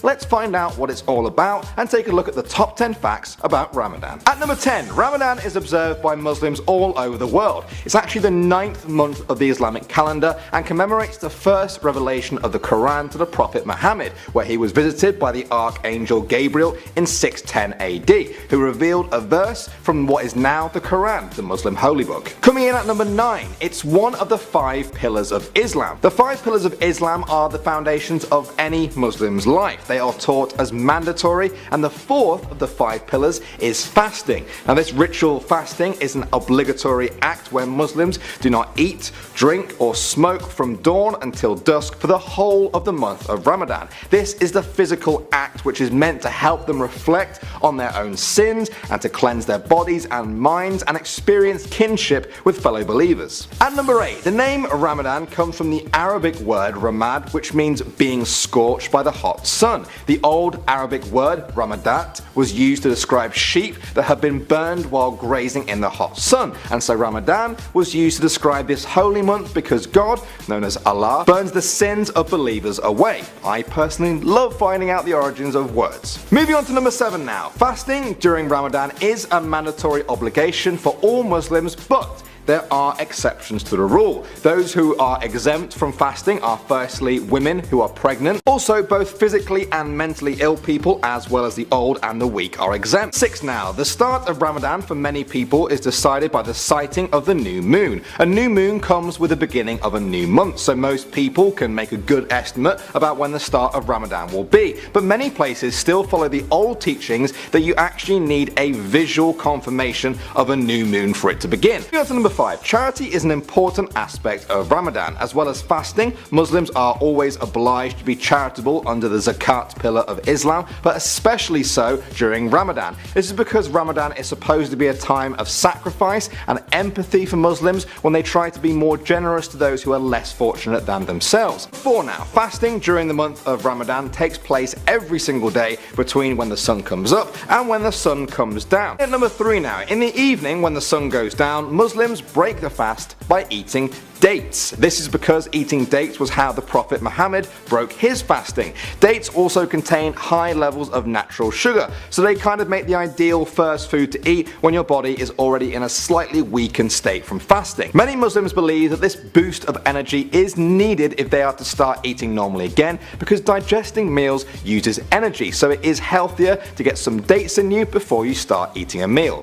let's find out what it's all about and take a look at the top 10 facts about Ramadan. At number 10, Ramadan is observed by Muslims all over the world. It's actually the 9th month of the Islamic calendar and commemorates the first revelation of the Quran to the Prophet Muhammad, where he was visited by the Archangel Gabriel in 610 AD, who revealed a verse from what is now the Quran, the Muslim holy book. Coming in at number 9, it's one of the 5 pillars of Islam. The 5 pillars of Islam are the foundations of any Muslim's life. They are taught as mandatory, and the 4th of the 5 pillars is fasting. Now this ritual fasting is an obligatory act where Muslims do not eat, drink or smoke from dawn until dusk for the whole of the month of Ramadan. This is the physical act which is meant to help them reflect on their own sins and to cleanse their bodies and minds and experience kinship with fellow believers. At number 8, the name Ramadan comes from the Arabic word ramad, which means being scorched by the hot sun. The old Arabic word ramadat was used to describe sheep that had been burned while grazing in the hot sun, and so Ramadan was used to describe this holy month because God, known as Allah, burns the sins of believers away. I personally love finding out the origins of words. Moving on to number 7 now. Fasting during Ramadan is a mandatory obligation for all Muslims, but there are exceptions to the rule. Those who are exempt from fasting are firstly women who are pregnant. Also, both physically and mentally ill people as well as the old and the weak are exempt. 6 now. The start of Ramadan for many people is decided by the sighting of the new moon. A new moon comes with the beginning of a new month, so most people can make a good estimate about when the start of Ramadan will be. But many places still follow the old teachings that you actually need a visual confirmation of a new moon for it to begin. Moving on to number 5. Charity is an important aspect of Ramadan. As well as fasting, Muslims are always obliged to be charitable under the zakat pillar of Islam, but especially so during Ramadan. This is because Ramadan is supposed to be a time of sacrifice and empathy for Muslims when they try to be more generous to those who are less fortunate than themselves. 4 now. Fasting during the month of Ramadan takes place every single day between when the sun comes up and when the sun comes down. At number 3 now. In the evening when the sun goes down, Muslims break the fast by eating dates. This is because eating dates was how the Prophet Muhammad broke his fasting. Dates also contain high levels of natural sugar, so they kind of make the ideal first food to eat when your body is already in a slightly weakened state from fasting. Many Muslims believe that this boost of energy is needed if they are to start eating normally again, because digesting meals uses energy, so it is healthier to get some dates in you before you start eating a meal.